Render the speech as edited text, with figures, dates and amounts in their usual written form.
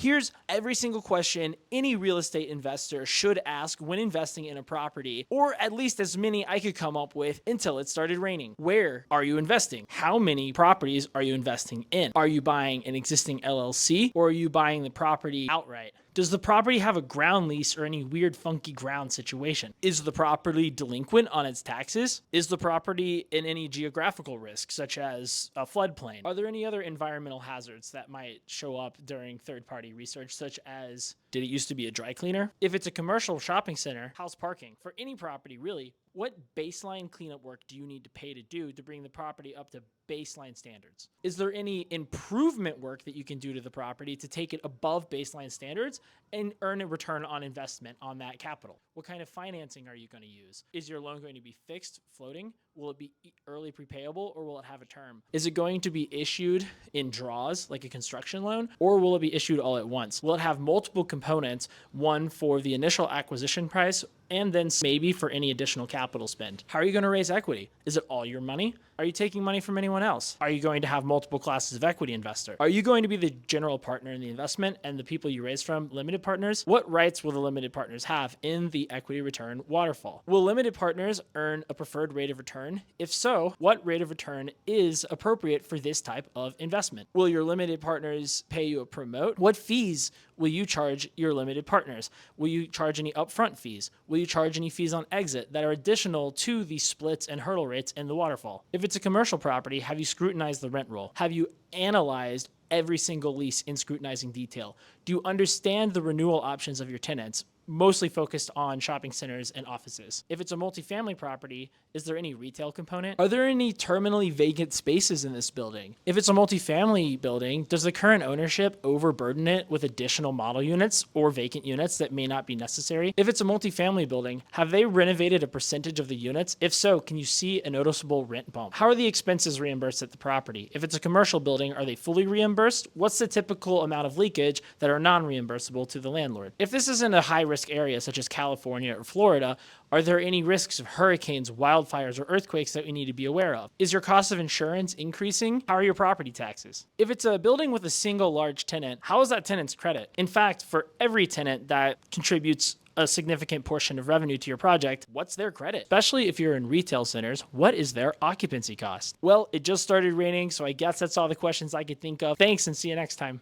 Here's every single question any real estate investor should ask when investing in a property, or at least as many I could come up with until it started raining. Where are you investing? How many properties are you investing in? Are you buying an existing LLC, or are you buying the property outright? Does the property have a ground lease or any weird funky ground situation? Is the property delinquent on its taxes? Is the property in any geographical risk, such as a floodplain? Are there any other environmental hazards that might show up during third-party research, such as, did it used to be a dry cleaner? If it's a commercial shopping center, how's parking? For any property, really, what baseline cleanup work do you need to pay to do to bring the property up to baseline standards? Is there any improvement work that you can do to the property to take it above baseline standards and earn a return on investment on that capital? What kind of financing are you going to use? Is your loan going to be fixed, floating? Will it be early prepayable, or will it have a term? Is it going to be issued in draws like a construction loan, or will it be issued all at once? Will it have multiple components, one for the initial acquisition price and then maybe for any additional capital spend? How are you going to raise equity? Is it all your money? Are you taking money from anyone else? Are you going to have multiple classes of equity investor? Are you going to be the general partner in the investment and the people you raise from limited partners? What rights will the limited partners have in the equity return waterfall? Will limited partners earn a preferred rate of return? If so, what rate of return is appropriate for this type of investment? Will your limited partners pay you a promote? What fees will you charge your limited partners? Will you charge any upfront fees? Will you charge any fees on exit that are additional to the splits and hurdle rates in the waterfall? If it's a commercial property, have you scrutinized the rent roll? Have you analyzed every single lease in scrutinizing detail? Do you understand the renewal options of your tenants, mostly focused on shopping centers and offices? If it's a multifamily property, is there any retail component? Are there any terminally vacant spaces in this building? If it's a multifamily building, does the current ownership overburden it with additional model units or vacant units that may not be necessary? If it's a multifamily building, have they renovated a percentage of the units? If so, can you see a noticeable rent bump? How are the expenses reimbursed at the property? If it's a commercial building, are they fully reimbursed? What's the typical amount of leakage that are non-reimbursable to the landlord? If this isn't a high-risk area such as California or Florida, are there any risks of hurricanes, wildfires, or earthquakes that we need to be aware of? Is your cost of insurance increasing? How are your property taxes? If it's a building with a single large tenant, how is that tenant's credit? In fact, for every tenant that contributes a significant portion of revenue to your project, what's their credit? Especially if you're in retail centers, what is their occupancy cost? Well, it just started raining, so I guess that's all the questions I could think of. Thanks, and see you next time.